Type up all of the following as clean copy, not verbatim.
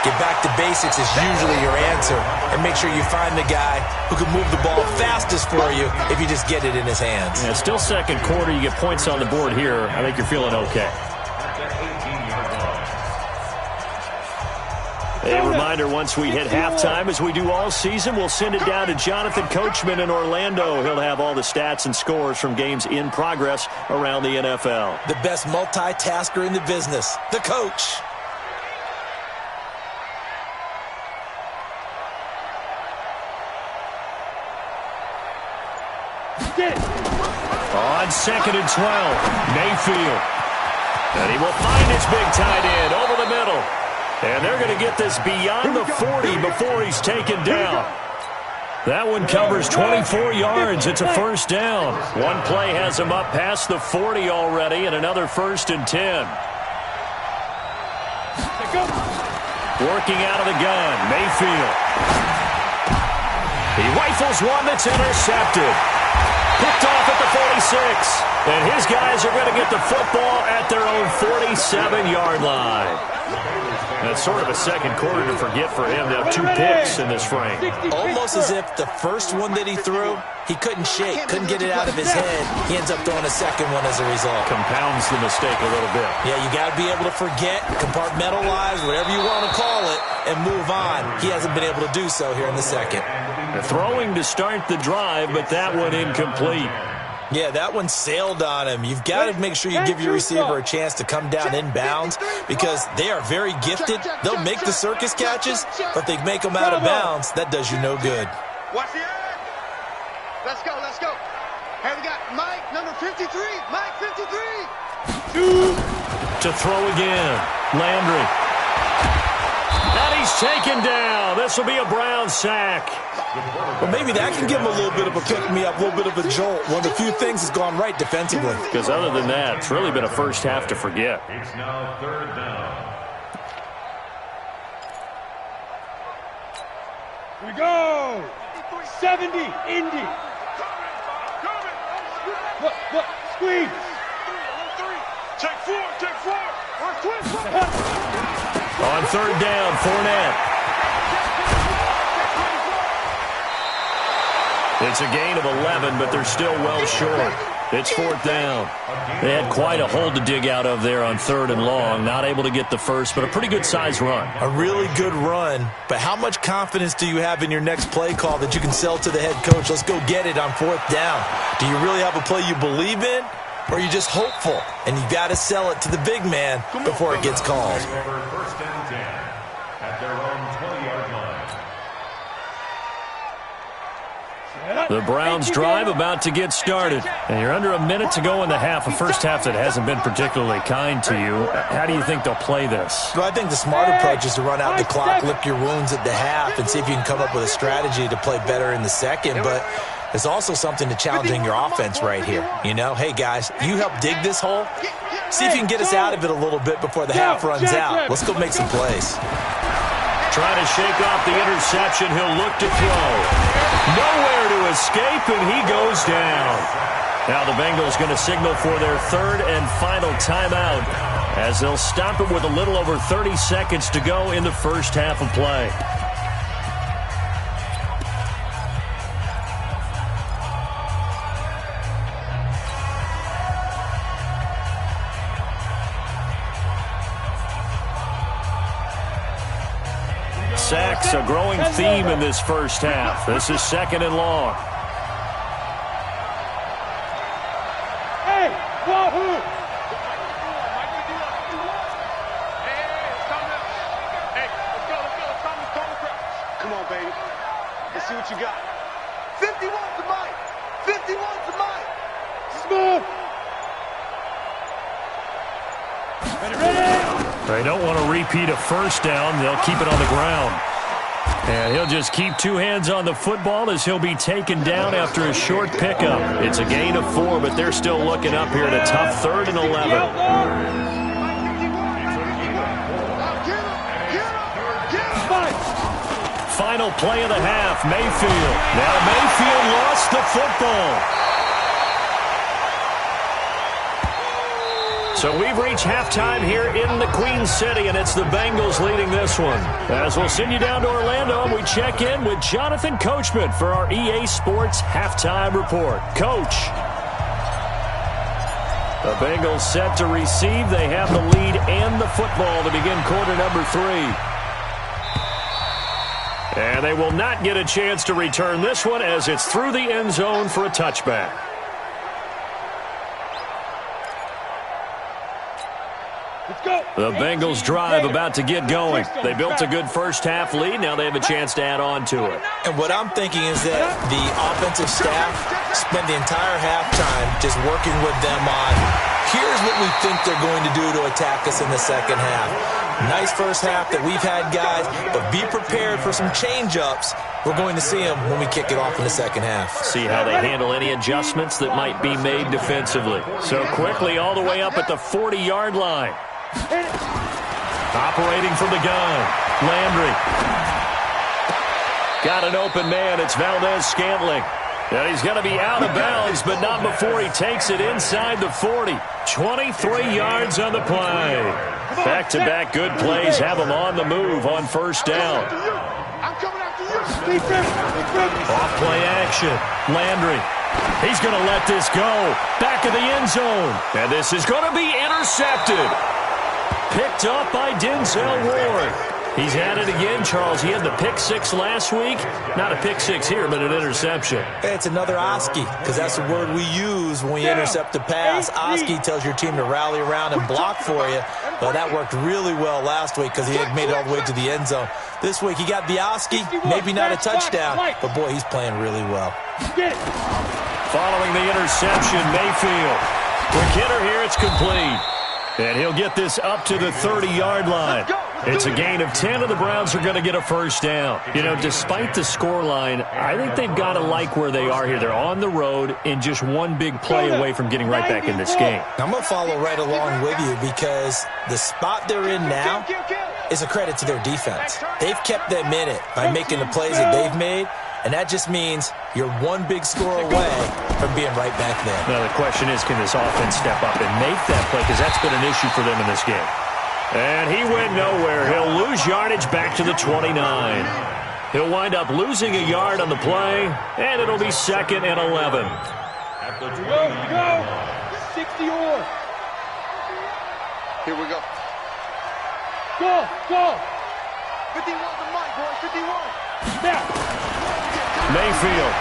Get back to basics is usually your answer. And make sure you find the guy who can move the ball fastest for you if you just get it in his hands. Yeah, still second quarter. You get points on the board here. I think you're feeling okay. A reminder, once we hit halftime, as we do all season, we'll send it down to Jonathan Coachman in Orlando. He'll have all the stats and scores from games in progress around the NFL. The best multitasker in the business, the coach. On 2nd and 12, Mayfield. And he will find his big tight end over the middle. And they're going to get this beyond the 40 before he's taken down. That one covers 24 yards. It's a first down. One play has him up past the 40 already, and another 1st and 10. Working out of the gun, Mayfield. He rifles one that's intercepted. Picked off at the 46. And his guys are going to get the football at their own 47-yard line. That's sort of a second quarter to forget for him. Now 2 picks in this frame. Almost as if the first one that he threw, he couldn't shake, couldn't get it out of his head. He ends up throwing a second one as a result. Compounds the mistake a little bit. Yeah, you got to be able to forget, compartmentalize, whatever you want to call it, and move on. He hasn't been able to do so here in the second. Throwing to start the drive, but that one incomplete. Yeah, that one sailed on him. You've got to make sure you give your receiver a chance to come down inbounds because they are very gifted. They'll make the circus catches, but they make them out of bounds. That does you no good. Watch the end. Let's go, let's go. Hey, we got Mike, number 53. Mike, 53. To throw again. Landry. And he's taken down. This will be a Brown sack. Well, maybe that can give him a little bit of a pick-me-up, a little bit of a jolt. One of the few things has gone right defensively. Because other than that, it's really been a first half to forget. It's now 3rd down. Here we go. 70, Indy. Look, squeeze. Take 4, take 4. On 3rd down, Fournette. It's a gain of 11, but they're still well short. It's 4th down. They had quite a hole to dig out of there on 3rd and long. Not able to get the first, but a pretty good-sized run. A really good run, but how much confidence do you have in your next play call that you can sell to the head coach? Let's go get it on 4th down. Do you really have a play you believe in, or are you just hopeful? And you got to sell it to the big man before it gets called. 1st and 10 at their own 20-yard line. The Browns drive about to get started. And you're under a minute to go in the half, a first half that hasn't been particularly kind to you. How do you think they'll play this? Well, I think the smart approach is to run out the clock, lick your wounds at the half, and see if you can come up with a strategy to play better in the second. But there's also something to challenging your offense right here. You know, hey, guys, you help dig this hole. See if you can get us out of it a little bit before the half runs out. Let's go make some plays. Trying to shake off the interception. He'll look to throw. Nowhere to escape, and he goes down. Now the Bengals going to signal for their 3rd and final timeout as they'll stop it with a little over 30 seconds to go in the first half of play. Sacks, a growing theme in this first half. This is 2nd and long. Hey, Wahoo! Come on, baby. Let's see what you got. 51 to Mike. 51 to Mike. Smooth. Ready? They don't want to repeat a first down. They'll keep it on the ground. And he'll just keep 2 hands on the football as he'll be taken down after a short pickup. It's a gain of 4, but they're still looking up here at a tough 3rd and 11. Final play of the half, Mayfield. Now Mayfield lost the football. So we've reached halftime here in the Queen City, and it's the Bengals leading this one. As we'll send you down to Orlando, and we check in with Jonathan Coachman for our EA Sports Halftime Report. Coach. The Bengals set to receive. They have the lead and the football to begin quarter number 3. And they will not get a chance to return this one as it's through the end zone for a touchback. The Bengals drive about to get going. They built a good first-half lead. Now they have a chance to add on to it. And what I'm thinking is that the offensive staff spent the entire halftime just working with them on, here's what we think they're going to do to attack us in the second half. Nice first half that we've had, guys, but be prepared for some change-ups. We're going to see them when we kick it off in the second half. See how they handle any adjustments that might be made defensively. So quickly all the way up at the 40-yard line. Operating from the gun, Landry. Got an open man. It's Valdez-Scantling. And he's going to be out of bounds, but not before he takes it inside the 40. 23 yards on the play. Back-to-back good plays have him on the move on first down. Off-play action. Landry. He's going to let this go. Back of the end zone. And this is going to be intercepted. Picked up by Denzel Ward. He's had it again, Charles. He had the pick 6 last week. Not a pick 6 here, but an interception. It's another Oski, because that's the word we use when we intercept the pass. Oski tells your team to rally around and block for you. But that worked really well last week because he had made it all the way to the end zone. This week he got the Oski, maybe not a touchdown, but boy, he's playing really well. Following the interception, Mayfield. Quick hitter here, it's complete. And he'll get this up to the 30-yard line. It's a gain of 10, and the Browns are going to get a first down. You know, despite the scoreline, I think they've got to like where they are here. They're on the road and just one big play away from getting right back in this game. I'm going to follow right along with you because the spot they're in now is a credit to their defense. They've kept them in it by making the plays that they've made, and that just means you're one big score away from being right back there. Now, the question is, can this offense step up and make that play? Because that's been an issue for them in this game. And he went nowhere. He'll lose yardage back to the 29. He'll wind up losing a yard on the play, and it'll be 2nd and 11. Go! 60 or. Here we go. Go! 51 to Mike, boys. 51. Now. Mayfield.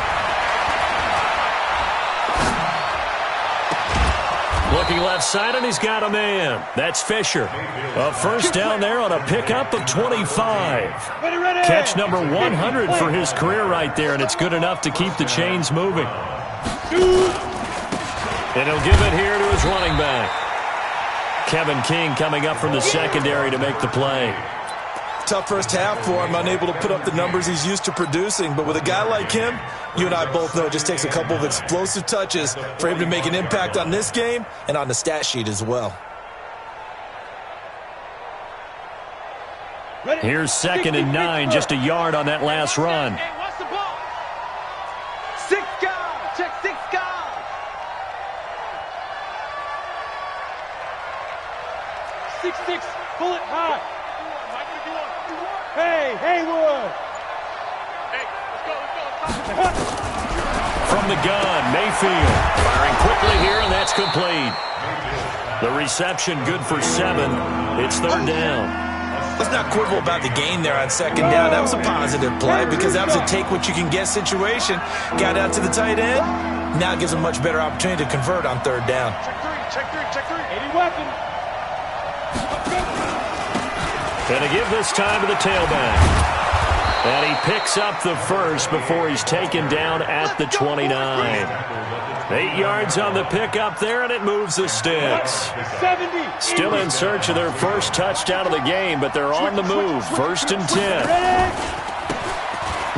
Looking left side, and he's got a man. That's Fisher. A first down there on a pickup of 25. Ready. Catch number 100 for his career right there, and it's good enough to keep the chains moving. And he'll give it here to his running back. Kevin King coming up from the secondary to make the play. Tough first half for him, unable to put up the numbers he's used to producing. But with a guy like him, you and I both know it just takes a couple of explosive touches for him to make an impact on this game and on the stat sheet as well. Here's 2nd and 9, just a yard on that last run. Hey, what's the ball? 6 guys. Check 6 guys. 6-6. Pull it high. Hey, Haywood. Hey, let's go. From the gun, Mayfield. Firing quickly here, and that's complete. The reception good for 7. It's 3rd down. Let's not quibble about the gain there on 2nd down. That was a positive play because that was a take-what-you-can-get situation. Got out to the tight end. Now it gives a much better opportunity to convert on 3rd down. Check three. 80 weapon. Gonna give this time to the tailback. And he picks up the first before he's taken down at the 29. 8 yards on the pickup there, and it moves the sticks. 70. Still in search of their first touchdown of the game, but they're on the move. 1st and 10.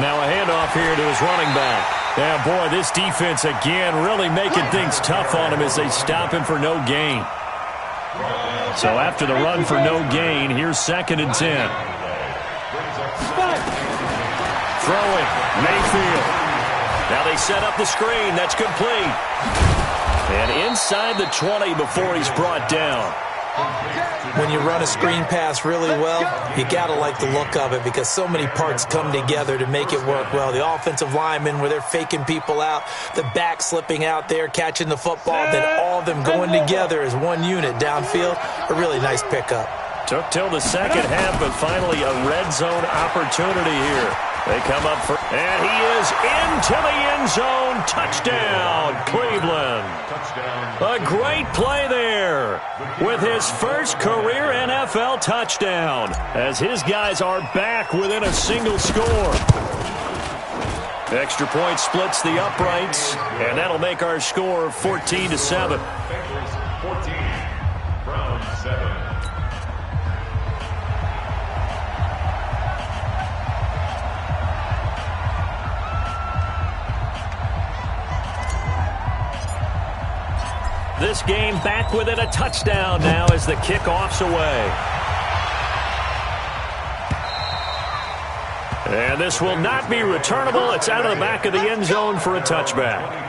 Now a handoff here to his running back. Yeah, boy, this defense again really making things tough on him as they stop him for no gain. So after the run for no gain, here's 2nd and 10. Throwing, Mayfield. Now they set up the screen. That's complete. And inside the 20 before he's brought down. When you run a screen pass really well, you got to like the look of it because so many parts come together to make it work well. The offensive linemen, where they're faking people out, the back slipping out there, catching the football, then all of them going together as one unit downfield. A really nice pickup. Took till the second half, but finally a red zone opportunity here. They come up for, and he is into the end zone. Touchdown, Cleveland. A great play there with his first career NFL touchdown as his guys are back within a single score. Extra point splits the uprights, and that'll make our score 14-7. 14, Browns 7. This game back within a touchdown now as the kickoff's away. And this will not be returnable. It's out of the back of the end zone for a touchback.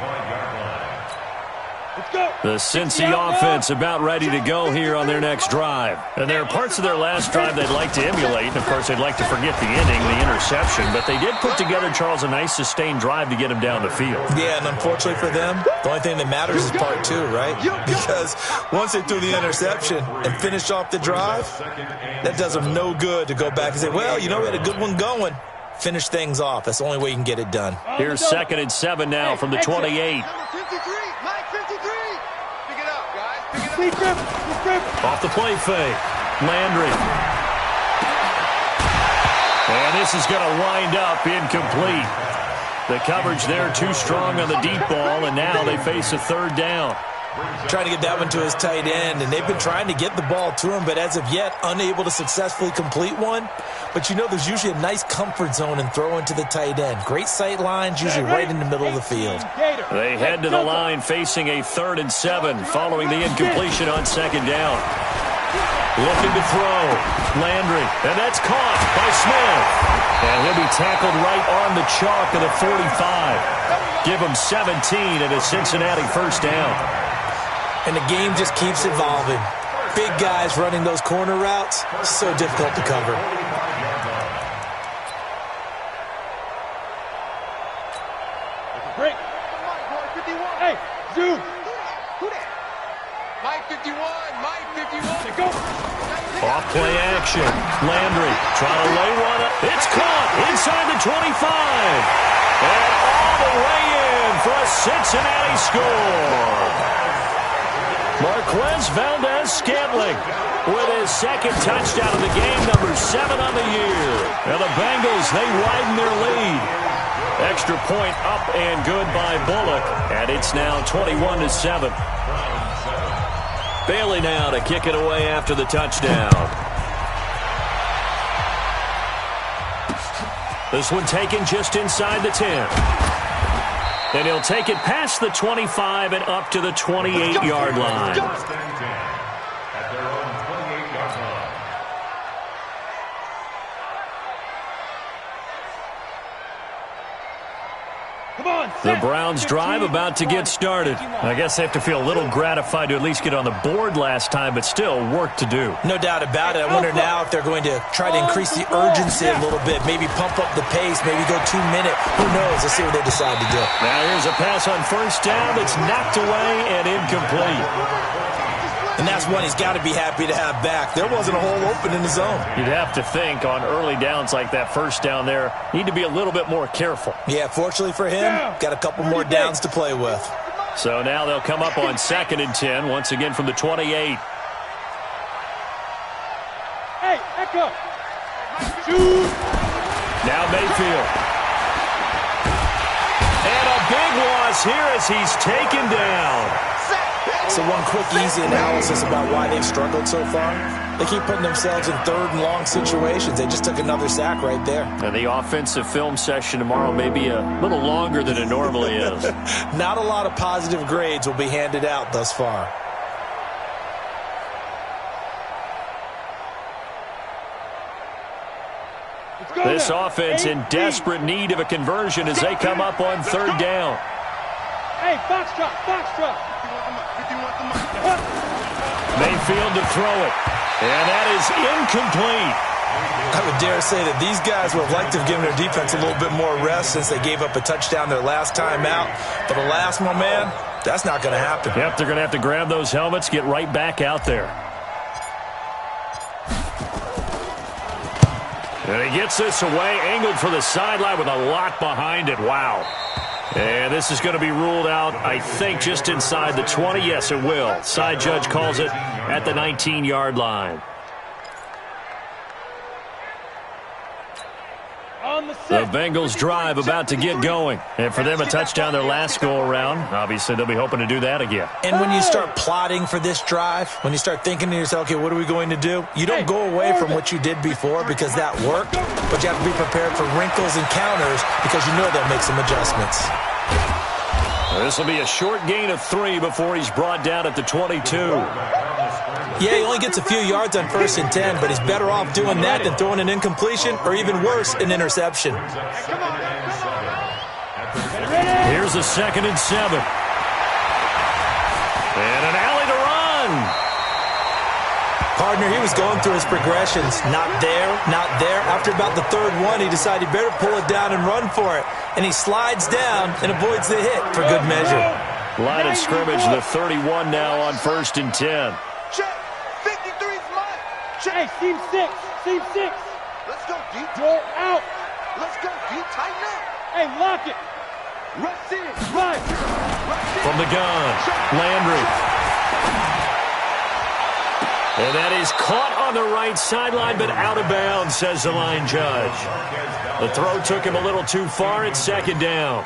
The Cincy offense about ready to go here on their next drive. And there are parts of their last drive they'd like to emulate. And, of course, they'd like to forget the inning, the interception. But they did put together, Charles, a nice sustained drive to get him down the field. Yeah, and unfortunately for them, the only thing that matters is part two, right? Because once they threw the interception and finished off the drive, that does them no good to go back and say, well, you know, we had a good one going. Finish things off. That's the only way you can get it done. Here's 2nd and 7 now from the 28. Off the play fake. Landry. And this is going to wind up incomplete. The coverage there too strong on the deep ball, and now they face a 3rd down. Trying to get that one to his tight end, and they've been trying to get the ball to him, but as of yet, unable to successfully complete one. But you know there's usually a nice comfort zone in throwing to the tight end. Great sight lines, usually right in the middle of the field. They head to the line facing a 3rd and 7 following the incompletion on 2nd down. Looking to throw. Landry, and that's caught by Smith. And he'll be tackled right on the chalk of the 45. Give him 17 and a Cincinnati 1st down. And the game just keeps evolving. Big guys running those corner routes, so difficult to cover. Break. Hey, zoom. Mike 51, Mike 51. Go. Off play action. Landry trying to lay one up. It's caught inside the 25. And all the way in for a Cincinnati score. Marquez Valdez-Scantling with his 2nd touchdown of the game, number 7 on the year. And the Bengals, they widen their lead. Extra point up and good by Bullock. And it's now 21-7. Bailey now to kick it away after the touchdown. This one taken just inside the 10. And he'll take it past the 25 and up to the 28-yard line. At their own 28-yard line. Come on, The Browns drive about to get started. I guess they have to feel a little gratified to at least get on the board last time, but still work to do. No doubt about it. I wonder now if they're going to try to increase the urgency a little bit, maybe pump up the pace, maybe go 2 minute. Who knows? Let's see what they decide to do. Now here's a pass on 1st down that's knocked away and incomplete. And that's one he's got to be happy to have back. There wasn't a hole open in the zone. You'd have to think on early downs like that 1st down there, need to be a little bit more careful. Yeah, fortunately for him, got a couple more downs to play with. So now they'll come up on 2nd and 10, once again from the 28. Hey, Echo. Shoot. Now Mayfield. And a big loss here as he's taken down. So one quick, easy analysis about why they've struggled so far. They keep putting themselves in 3rd and long situations. They just took another sack right there. And the offensive film session tomorrow may be a little longer than it normally is. Not a lot of positive grades will be handed out thus far. This offense in desperate need of a conversion as they come up on 3rd down. Hey, box truck, box truck. Mayfield to throw it. And that is incomplete. I would dare say that these guys would have liked to have given their defense a little bit more rest since they gave up a touchdown their last time out. But alas, my man, that's not going to happen. Yep, they're going to have to grab those helmets, get right back out there. And he gets this away, angled for the sideline with a lot behind it. Wow. And this is going to be ruled out, I think, just inside the 20. Yes, it will. Side judge calls it at the 19-yard line. The Bengals drive about to get going. And for them, a touchdown their last go-around. Obviously, they'll be hoping to do that again. And when you start plotting for this drive, when you start thinking to yourself, okay, what are we going to do? You don't go away from what you did before because that worked, but you have to be prepared for wrinkles and counters because you know they'll make some adjustments. This will be a short gain of 3 before he's brought down at the 22. Yeah, he only gets a few yards on 1st and 10, but he's better off doing that than throwing an incompletion or even worse, an interception. Here's a 2nd and 7. And an alley to run. Partner, he was going through his progressions. Not there, not there. After about the 3rd one, he decided he better pull it down and run for it. And he slides down and avoids the hit for good measure. Line of scrimmage, the 31 now on 1st and 10. Check. 53's mine. Check. Hey, seam 6. Seam 6. Let's go, D. Roll out. Let's go, D. Tighten up. Hey, lock it. Rush in. Right. From the gun, Landry. And that is caught on the right sideline, but out of bounds, says the line judge. The throw took him a little too far. It's 2nd down.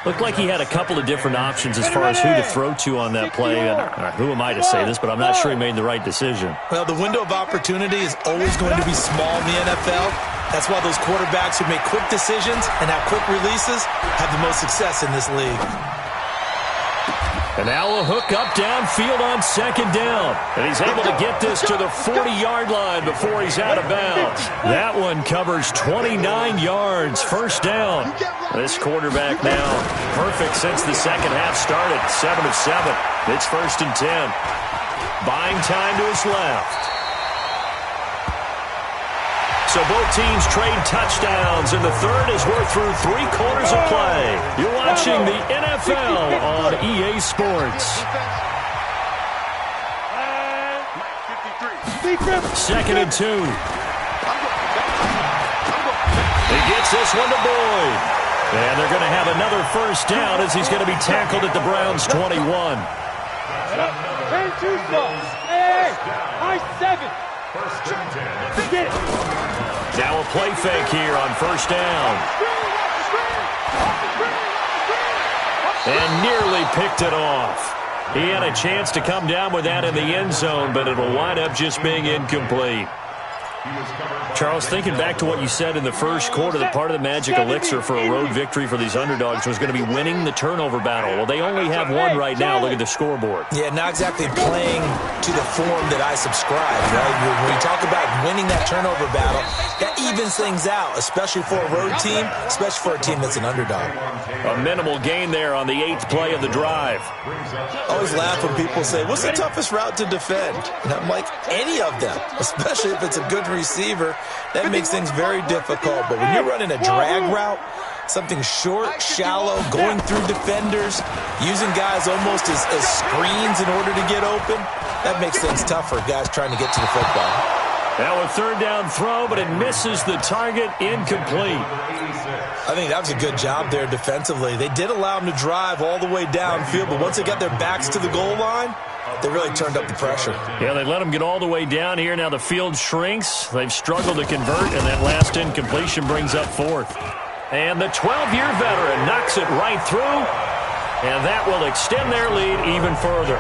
Looked like he had a couple of different options as far as who to throw to on that play. And, who am I to say this, but I'm not sure he made the right decision. Well, the window of opportunity is always going to be small in the NFL. That's why those quarterbacks who make quick decisions and have quick releases have the most success in this league. And now a hook up downfield on 2nd down. And he's able to get this to the 40-yard line before he's out of bounds. That one covers 29 yards. 1st down. This quarterback now perfect since the 2nd half started. 7 of 7. It's 1st and 10. Buying time to his left. So both teams trade touchdowns, and the 3rd as we're through 3 quarters of play. You're watching the NFL on EA Sports. 2nd and 2. He gets this one to Boyd. And they're going to have another 1st down as he's going to be tackled at the Browns' 21. Turn 2 slow. Hey, high 7. Get it. Now a play fake here on 1st down. And nearly picked it off. He had a chance to come down with that in the end zone, but it'll wind up just being incomplete. Charles, thinking back to what you said in the 1st quarter, that part of the magic elixir for a road victory for these underdogs was going to be winning the turnover battle. Well, they only have one right now. Look at the scoreboard. Yeah, not exactly playing to the form that I subscribe, right? When you talk about winning that turnover battle, that evens things out, especially for a road team, especially for a team that's an underdog. A minimal gain there on the 8th play of the drive. I always laugh when people say, what's the toughest route to defend? And I'm like, any of them, especially if it's a good receiver. That makes things very difficult. But when you're running a drag route, something short, shallow, going through defenders, using guys almost as screens in order to get open, that makes things tough for guys trying to get to the football. Now a 3rd down throw, but it misses the target, incomplete. I think that was a good job there defensively. They did allow them to drive all the way downfield, but once they got their backs to the goal line, they really turned up the pressure. Yeah, they let them get all the way down here. Now the field shrinks. They've struggled to convert, and that last incompletion brings up 4th. And the 12-year veteran knocks it right through, and that will extend their lead even further.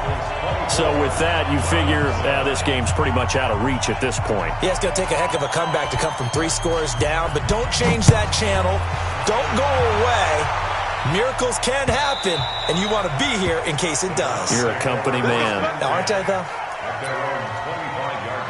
So with that, you figure this game's pretty much out of reach at this point. Yeah, it's going to take a heck of a comeback to come from 3 scores down, but don't change that channel. Don't go away. Miracles can happen, and you want to be here in case it does. You're a company man. Aren't I, though? At their own 25-yard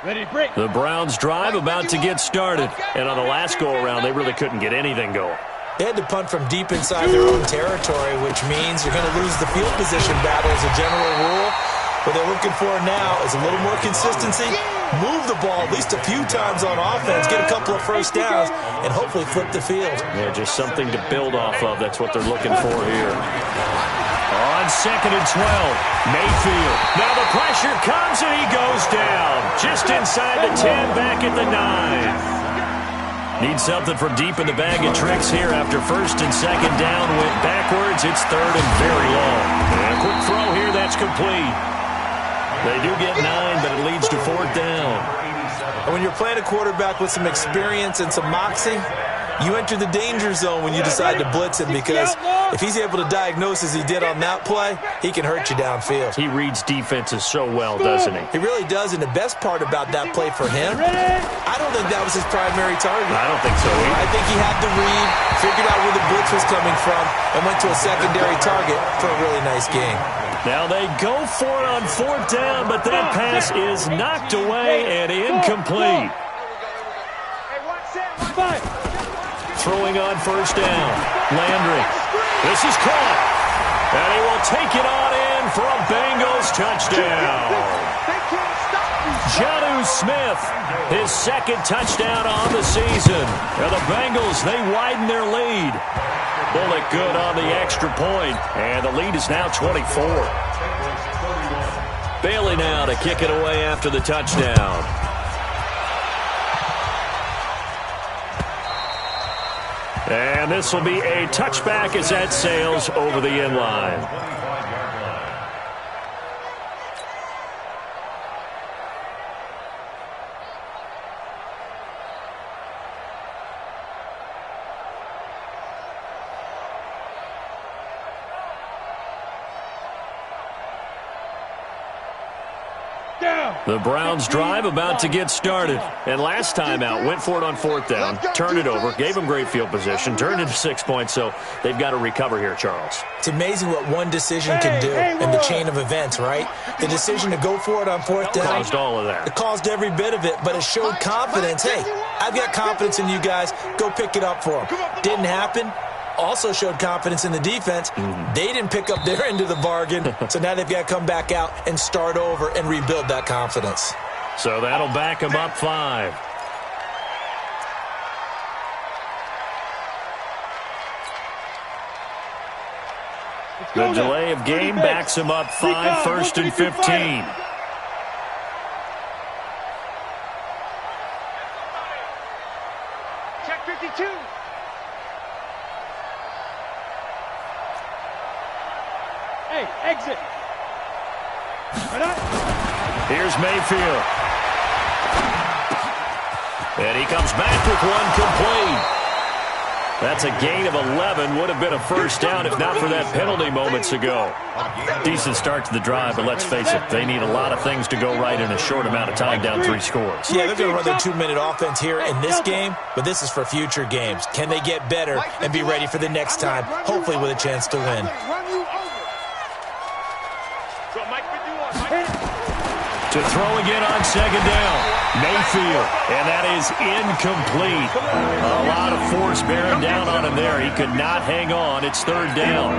line. The Browns drive about to get started. And on the last go-around, they really couldn't get anything going. They had to punt from deep inside their own territory, which means you're going to lose the field position battle as a general rule. What they're looking for now is a little more consistency, move the ball at least a few times on offense, get a couple of first downs, and hopefully flip the field. Yeah, just something to build off of. That's what they're looking for here. On 2nd and 12, Mayfield. Now the pressure comes and he goes down. Just inside the 10, back at the 9. Need something from deep in the bag of tricks here after 1st and 2nd down. Went backwards. It's 3rd and very long. And a quick throw here. That's complete. They do get 9, but it leads to 4th down. And when you're playing a quarterback with some experience and some moxie, you enter the danger zone when you decide to blitz him, because if he's able to diagnose as he did on that play, he can hurt you downfield. He reads defenses so well, doesn't he? He really does, and the best part about that play for him, I don't think that was his primary target. I don't think so either. I think he had the read, figured out where the blitz was coming from, and went to a secondary target for a really nice game. Now they go for it on 4th down, but that pass is knocked away and incomplete. Throwing on 1st down. Landry. This is caught. And he will take it on in for a Bengals touchdown. Jonnu Smith, his 2nd touchdown on the season. And the Bengals, they widen their lead. Bullet good on the extra point, and the lead is now 24. Bailey now to kick it away after the touchdown. And this will be a touchback as that sails over the end line. The Browns drive about to get started. And last time out, went for it on 4th down, turned it over, gave them great field position, turned into 6 points, so they've got to recover here, Charles. It's amazing what one decision can do in the chain of events, right? The decision to go for it on 4th down. Caused all of that. It caused every bit of it, but it showed confidence. Hey, I've got confidence in you guys. Go pick it up for them. Didn't happen. Also showed confidence in the defense. They didn't pick up their end of the bargain, so now they've got to come back out and start over and rebuild that confidence. So that'll back them up 5. The delay of game backs them up 5, 1st and 15. Check 52. Hey, exit. Here's Mayfield. And he comes back with one complete. That's a gain of 11. Would have been a 1st down if not for that penalty moments ago. Decent start to the drive, but let's face it, they need a lot of things to go right in a short amount of time, down 3 scores. Yeah, they're going to run their 2-minute offense here in this game, but this is for future games. Can they get better and be ready for the next time, hopefully with a chance to win? To throw again on 2nd down. Mayfield, and that is incomplete. A lot of force bearing down on him there. He could not hang on. It's 3rd down.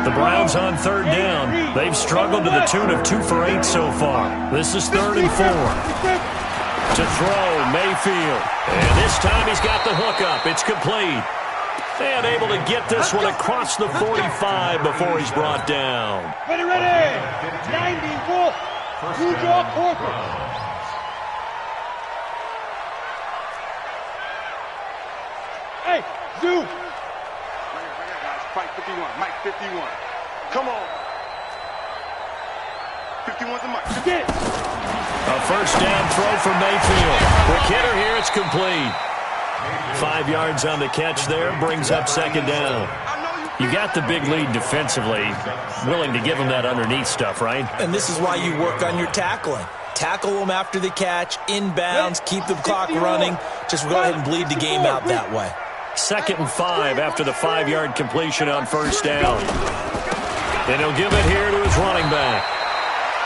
The Browns on 3rd down. They've struggled to the tune of 2 for 8 so far. This is 3rd and 4. To throw, Mayfield. And this time he's got the hook up. It's complete. And able to get this one across the 45 before he's brought down. Ready. 90, Wolf. Hey, Zoo. Right here, guys. Fight 51. Mike 51. Come on. 51's a Mike. Get it. A 1st down throw for Mayfield. Quick hitter here. It's complete. 5 yards on the catch there. Brings up 2nd down. You got the big lead defensively. Willing to give them that underneath stuff, right? And this is why you work on your tackling. Tackle them after the catch, inbounds, keep the clock running. Just go ahead and bleed the game out that way. 2nd and 5 after the 5-yard completion on 1st down. And he'll give it here to his running back.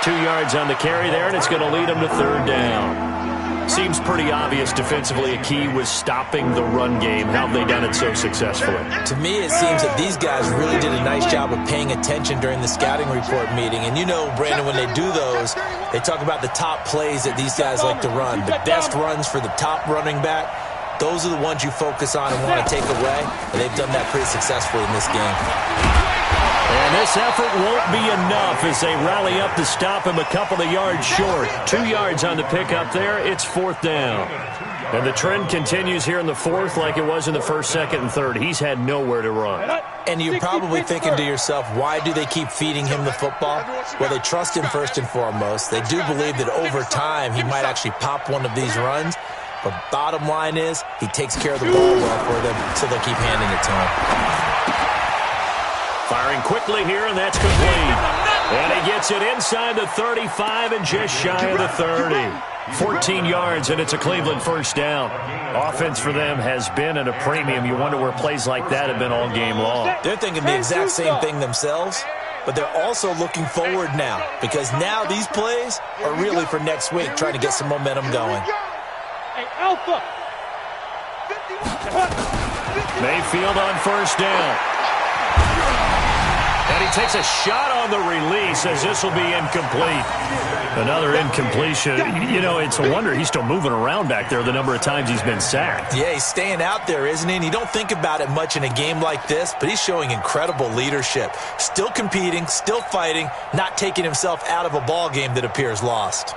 2 yards on the carry there, and it's going to lead them to third down. Seems pretty obvious defensively a key was stopping the run game. How have they done it so successfully? To me, it seems that these guys really did a nice job of paying attention during the scouting report meeting. And you know, Brandon, when they do those, they talk about the top plays that these guys like to run. The best runs for the top running back, those are the ones you focus on and want to take away. And they've done that pretty successfully in this game. And this effort won't be enough as they rally up to stop him a couple of yards short. 2 yards on the pickup there. It's fourth down. And the trend continues here in the fourth like it was in the first, second, and third. He's had nowhere to run. And you're probably thinking to yourself, why do they keep feeding him the football? Well, they trust him first and foremost. They do believe that over time he might actually pop one of these runs. But bottom line is he takes care of the ball well for them, so they'll keep handing it to him. Firing quickly here, and that's complete. And he gets it inside the 35 and just shy of the 30. 14 yards, and it's a Cleveland first down. Offense for them has been at a premium. You wonder where plays like that have been all game long. They're thinking the exact same thing themselves, but they're also looking forward now because now these plays are really for next week, trying to get some momentum going. Hey, Alpha! Mayfield on first down. And he takes a shot on the release as this will be incomplete. Another incompletion. You know, it's a wonder he's still moving around back there the number of times he's been sacked. Yeah, he's staying out there, isn't he? And you don't think about it much in a game like this, but he's showing incredible leadership. Still competing, still fighting, not taking himself out of a ball game that appears lost.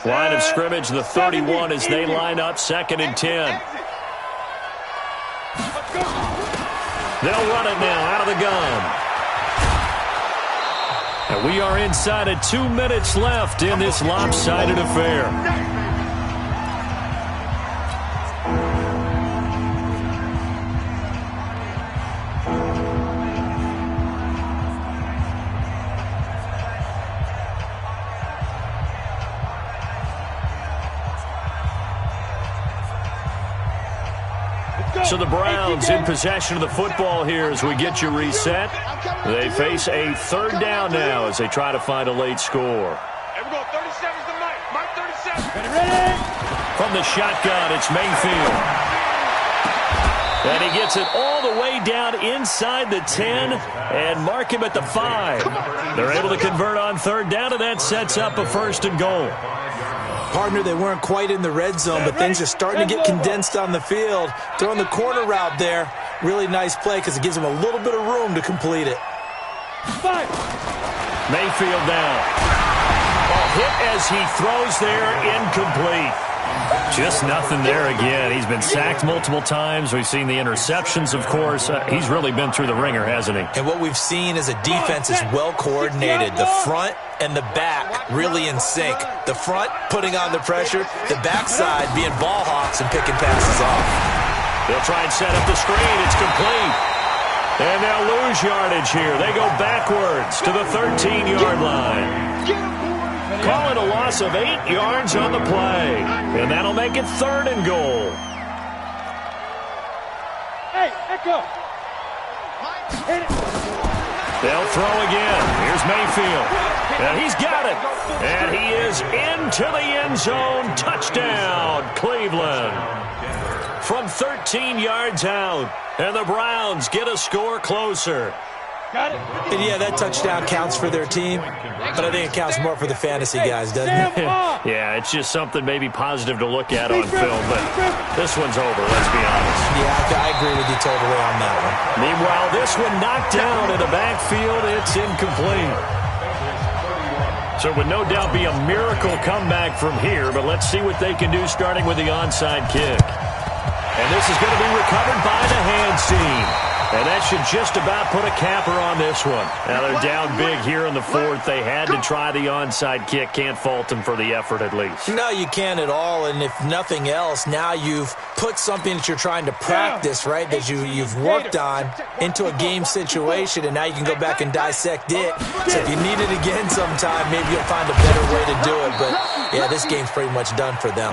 Line of scrimmage, the 31 as they line up, 2nd and 10. They'll run it now out of the gun. And we are inside of 2 minutes left in this lopsided affair. So the Browns in possession of the football here as we get you reset. They face a third down now as they try to find a late score. Here we go, 37's the Mike. Mike 37. Ready? From the shotgun, it's Mayfield. And he gets it all the way down inside the 10 and mark him at the 5. They're able to convert on third down, and that sets up a first and goal. Partner, they weren't quite in the red zone, but things are starting to get condensed on the field. Throwing the corner route there, really nice play because it gives them a little bit of room to complete it. Mayfield down. A hit as he throws there, incomplete. Just nothing there again. He's been sacked multiple times. We've seen the interceptions, of course. He's really been through the ringer, hasn't he? And what we've seen is a defense is well coordinated. The front and the back really in sync. The front putting on the pressure, the backside being ball hawks and picking passes off. They'll try and set up the screen. It's complete. And they'll lose yardage here. They go backwards to the 13-yard line. Call it a loss of 8 yards on the play. And that'll make it third and goal. Hey, Echo. Hit it. They'll throw again. Here's Mayfield. And he's got it. And he is into the end zone. Touchdown, Cleveland. From 13 yards out. And the Browns get a score closer. Got it. And yeah, that touchdown counts for their team, but I think it counts more for the fantasy guys, doesn't it? Yeah, it's just something maybe positive to look at on film, but this one's over, let's be honest. Yeah, I agree with you totally on that one. Meanwhile, this one knocked down in the backfield. It's incomplete. So it would no doubt be a miracle comeback from here, but let's see what they can do starting with the onside kick. And this is going to be recovered by the hands team. And that should just about put a capper on this one. Now they're down big here in the fourth. They had to try the onside kick. Can't fault them for the effort at least. No, you can't at all. And if nothing else, now you've put something that you're trying to practice, right, that you've worked on into a game situation, and now you can go back and dissect it. So if you need it again sometime, maybe you'll find a better way to do it. But, yeah, this game's pretty much done for them.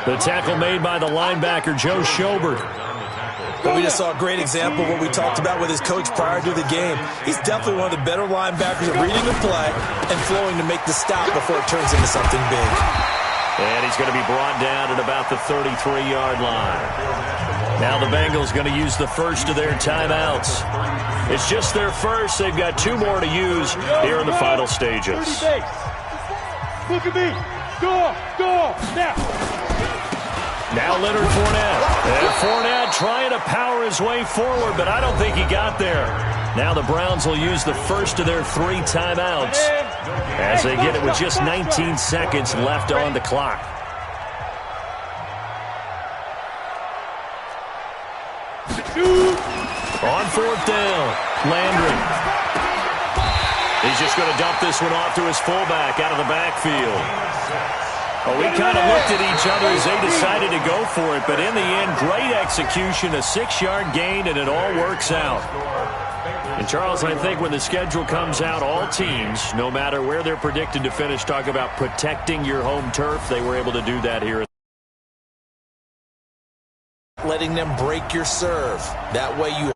The tackle made by the linebacker, Joe Schobert. But we just saw a great example of what we talked about with his coach prior to the game. He's definitely one of the better linebackers at reading the play and flowing to make the stop before it turns into something big. And he's going to be brought down at about the 33-yard line. Now the Bengals going to use the first of their timeouts. It's just their first. They've got 2 more to use here in the final stages. Look at me. Go, now. Now Leonard Fournette. And Fournette trying to power his way forward, but I don't think he got there. Now the Browns will use the first of their 3 timeouts as they get it with just 19 seconds left on the clock. On 4th down, Landry. He's just going to dump this one off to his fullback out of the backfield. Well, we kind of looked at each other as they decided to go for it, but in the end, great execution, a 6-yard gain, and it all works out. And, Charles, I think when the schedule comes out, all teams, no matter where they're predicted to finish, talk about protecting your home turf. They were able to do that here. Letting them break your serve. That way you